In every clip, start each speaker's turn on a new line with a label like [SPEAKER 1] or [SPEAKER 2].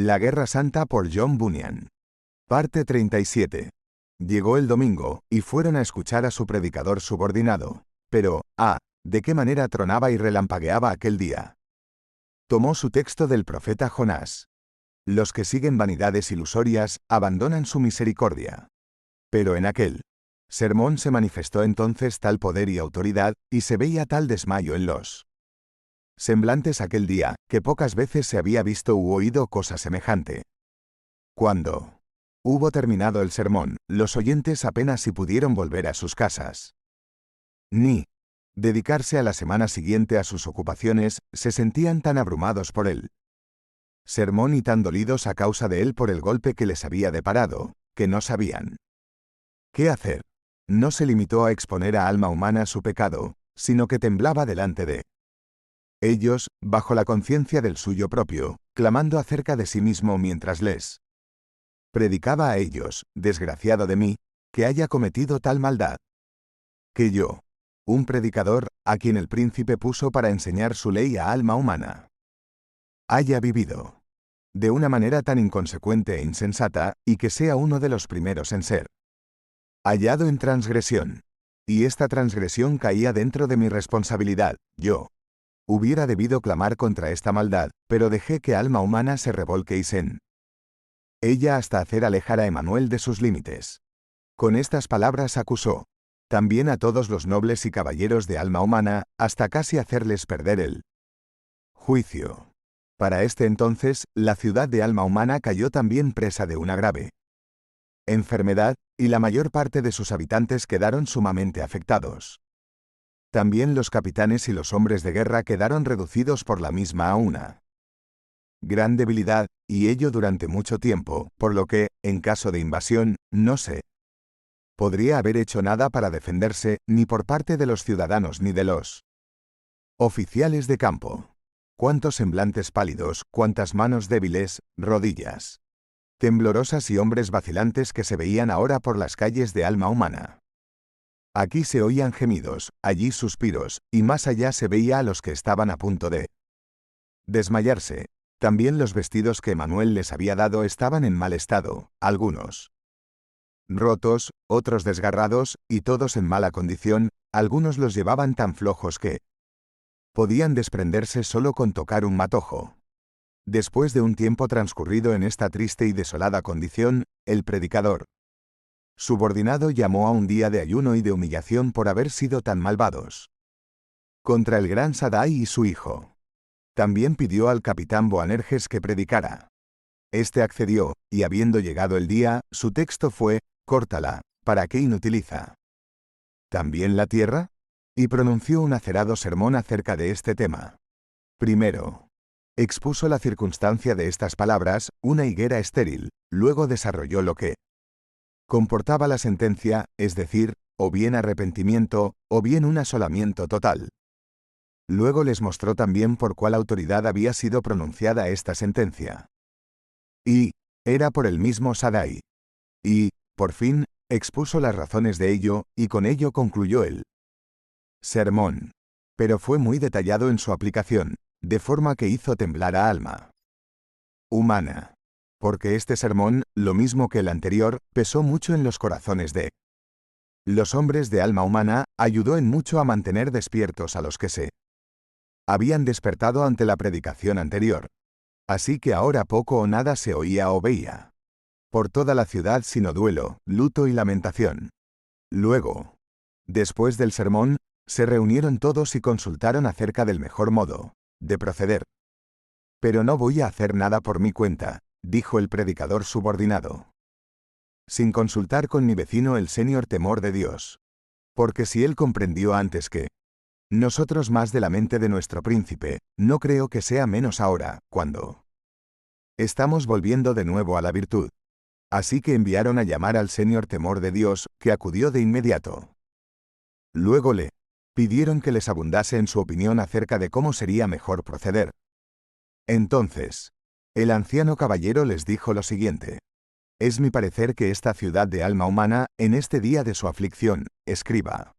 [SPEAKER 1] La Guerra Santa por John Bunyan. Parte 37. Llegó el domingo, y fueron a escuchar a su predicador subordinado. Pero, ¿de qué manera tronaba y relampagueaba aquel día? Tomó su texto del profeta Jonás. Los que siguen vanidades ilusorias, abandonan su misericordia. Pero en aquel sermón se manifestó entonces tal poder y autoridad, y se veía tal desmayo en los semblantes aquel día, que pocas veces se había visto u oído cosa semejante. Cuando hubo terminado el sermón, los oyentes apenas si pudieron volver a sus casas, ni dedicarse a la semana siguiente a sus ocupaciones, se sentían tan abrumados por el sermón y tan dolidos a causa de él por el golpe que les había deparado, que no sabían qué hacer. No se limitó a exponer a alma humana su pecado, sino que temblaba delante de ellos, bajo la conciencia del suyo propio, clamando acerca de sí mismo mientras les predicaba a ellos: desgraciado de mí, que haya cometido tal maldad, que yo, un predicador, a quien el príncipe puso para enseñar su ley a alma humana, haya vivido de una manera tan inconsecuente e insensata, y que sea uno de los primeros en ser hallado en transgresión. Y esta transgresión caía dentro de mi responsabilidad. Yo hubiera debido clamar contra esta maldad, pero dejé que alma humana se revolquéis en ella hasta hacer alejar a Emanuel de sus límites. Con estas palabras acusó también a todos los nobles y caballeros de alma humana, hasta casi hacerles perder el juicio. Para este entonces, la ciudad de alma humana cayó también presa de una grave enfermedad, y la mayor parte de sus habitantes quedaron sumamente afectados. También los capitanes y los hombres de guerra quedaron reducidos por la misma a una gran debilidad, y ello durante mucho tiempo, por lo que, en caso de invasión, no se podría haber hecho nada para defenderse, ni por parte de los ciudadanos ni de los oficiales de campo. Cuántos semblantes pálidos, cuántas manos débiles, rodillas temblorosas y hombres vacilantes que se veían ahora por las calles de alma humana. Aquí se oían gemidos, allí suspiros, y más allá se veía a los que estaban a punto de desmayarse. También los vestidos que Emanuel les había dado estaban en mal estado, algunos rotos, otros desgarrados, y todos en mala condición. Algunos los llevaban tan flojos que podían desprenderse solo con tocar un matojo. Después de un tiempo transcurrido en esta triste y desolada condición, el predicador subordinado llamó a un día de ayuno y de humillación por haber sido tan malvados contra el gran Sadai y su hijo. También pidió al capitán Boanerges que predicara. Este accedió, y habiendo llegado el día, su texto fue: córtala, ¿para qué inutiliza también la tierra? Y pronunció un acerado sermón acerca de este tema. Primero expuso la circunstancia de estas palabras, una higuera estéril. Luego desarrolló lo que comportaba la sentencia, es decir, o bien arrepentimiento, o bien un asolamiento total. Luego les mostró también por cuál autoridad había sido pronunciada esta sentencia. Y era por el mismo Sadai. Y, por fin, expuso las razones de ello, y con ello concluyó el sermón. Pero fue muy detallado en su aplicación, de forma que hizo temblar a alma humana. Porque este sermón, lo mismo que el anterior, pesó mucho en los corazones de los hombres de alma humana, ayudó en mucho a mantener despiertos a los que se habían despertado ante la predicación anterior. Así que ahora poco o nada se oía o veía por toda la ciudad sino duelo, luto y lamentación. Luego, después del sermón, se reunieron todos y consultaron acerca del mejor modo de proceder. Pero no voy a hacer nada por mi cuenta, dijo el predicador subordinado, sin consultar con mi vecino el senior temor de Dios. Porque si él comprendió antes que nosotros más de la mente de nuestro príncipe, no creo que sea menos ahora, cuando estamos volviendo de nuevo a la virtud. Así que enviaron a llamar al senior temor de Dios, que acudió de inmediato. Luego le pidieron que les abundase en su opinión acerca de cómo sería mejor proceder. Entonces, el anciano caballero les dijo lo siguiente: es mi parecer que esta ciudad de alma humana, en este día de su aflicción, escriba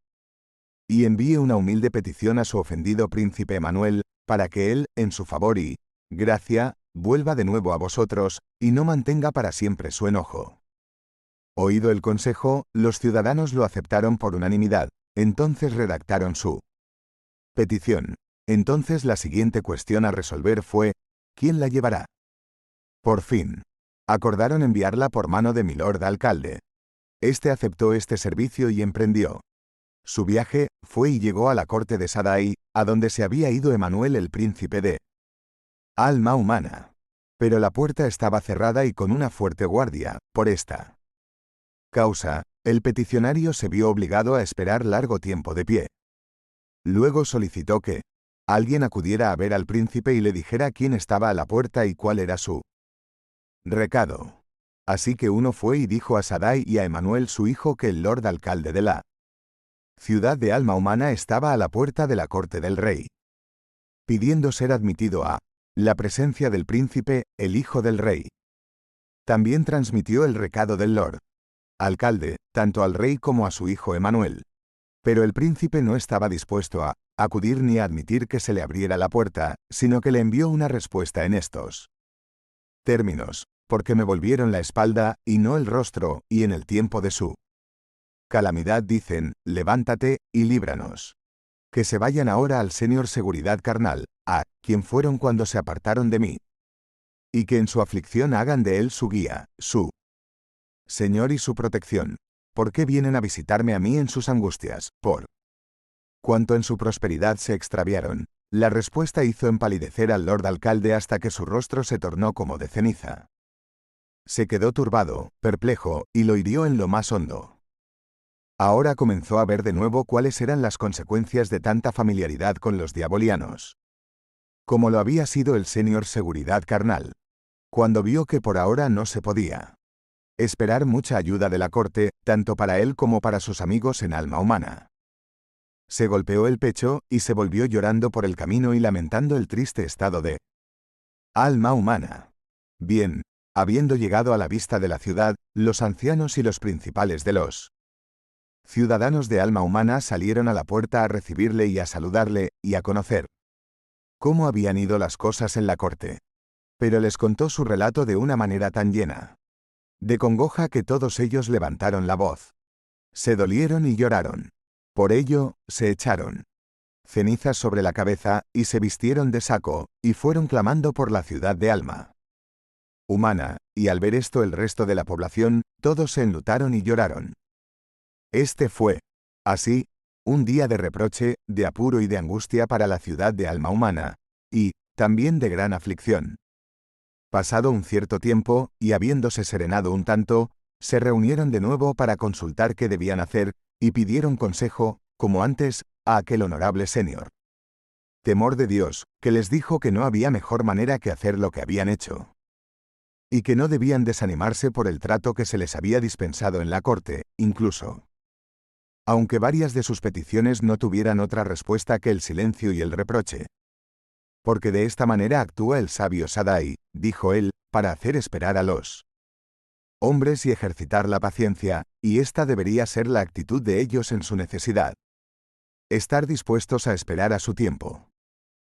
[SPEAKER 1] y envíe una humilde petición a su ofendido príncipe Emanuel, para que él, en su favor y gracia, vuelva de nuevo a vosotros, y no mantenga para siempre su enojo. Oído el consejo, los ciudadanos lo aceptaron por unanimidad, entonces redactaron su petición. Entonces la siguiente cuestión a resolver fue, ¿quién la llevará? Por fin, acordaron enviarla por mano de milord alcalde. Este aceptó este servicio y emprendió su viaje, fue y llegó a la corte de Sadai, a donde se había ido Emanuel el príncipe de Alma Humana. Pero la puerta estaba cerrada y con una fuerte guardia, por esta causa, el peticionario se vio obligado a esperar largo tiempo de pie. Luego solicitó que alguien acudiera a ver al príncipe y le dijera quién estaba a la puerta y cuál era su recado. Así que uno fue y dijo a Sadai y a Emanuel su hijo que el lord alcalde de la ciudad de Alma Humana estaba a la puerta de la corte del rey, pidiendo ser admitido a la presencia del príncipe, el hijo del rey. También transmitió el recado del lord alcalde, tanto al rey como a su hijo Emanuel. Pero el príncipe no estaba dispuesto a acudir ni a admitir que se le abriera la puerta, sino que le envió una respuesta en estos términos: porque me volvieron la espalda, y no el rostro, y en el tiempo de su calamidad dicen, levántate, y líbranos. Que se vayan ahora al señor seguridad carnal, a quien fueron cuando se apartaron de mí. Y que en su aflicción hagan de él su guía, su señor y su protección. ¿Por qué vienen a visitarme a mí en sus angustias? Por cuanto en su prosperidad se extraviaron. La respuesta hizo empalidecer al lord alcalde hasta que su rostro se tornó como de ceniza. Se quedó turbado, perplejo, y lo hirió en lo más hondo. Ahora comenzó a ver de nuevo cuáles eran las consecuencias de tanta familiaridad con los diabolianos. Como lo había sido el señor seguridad carnal. Cuando vio que por ahora no se podía esperar mucha ayuda de la corte, tanto para él como para sus amigos en Alma Humana. Se golpeó el pecho, y se volvió llorando por el camino y lamentando el triste estado de Alma Humana. Bien, habiendo llegado a la vista de la ciudad, los ancianos y los principales de los ciudadanos de Alma Humana salieron a la puerta a recibirle y a saludarle, y a conocer cómo habían ido las cosas en la corte. Pero les contó su relato de una manera tan llena de congoja que todos ellos levantaron la voz. Se dolieron y lloraron. Por ello, se echaron cenizas sobre la cabeza, y se vistieron de saco, y fueron clamando por la ciudad de Alma Humana, y al ver esto el resto de la población, todos se enlutaron y lloraron. Este fue, así, un día de reproche, de apuro y de angustia para la ciudad de Alma Humana, y, también de gran aflicción. Pasado un cierto tiempo, y habiéndose serenado un tanto, se reunieron de nuevo para consultar qué debían hacer, y pidieron consejo, como antes, a aquel honorable señor temor de Dios, que les dijo que no había mejor manera que hacer lo que habían hecho. Y que no debían desanimarse por el trato que se les había dispensado en la corte, incluso aunque varias de sus peticiones no tuvieran otra respuesta que el silencio y el reproche. Porque de esta manera actúa el sabio Sadai, dijo él, para hacer esperar a los hombres y ejercitar la paciencia, y esta debería ser la actitud de ellos en su necesidad. Estar dispuestos a esperar a su tiempo.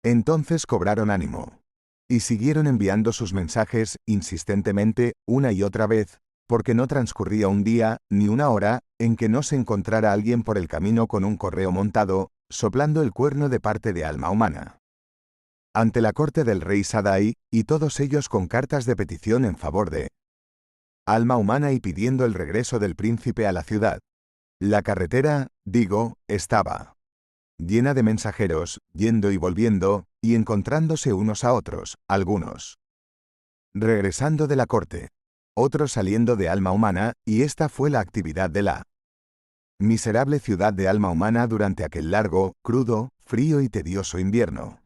[SPEAKER 1] Entonces cobraron ánimo. Y siguieron enviando sus mensajes, insistentemente, una y otra vez, porque no transcurría un día, ni una hora, en que no se encontrara alguien por el camino con un correo montado, soplando el cuerno de parte de Alma Humana. Ante la corte del rey Sadai, y todos ellos con cartas de petición en favor de Alma Humana y pidiendo el regreso del príncipe a la ciudad. La carretera, digo, estaba llena de mensajeros, yendo y volviendo, y encontrándose unos a otros, algunos regresando de la corte, otros saliendo de Alma Humana, y esta fue la actividad de la miserable ciudad de Alma Humana durante aquel largo, crudo, frío y tedioso invierno.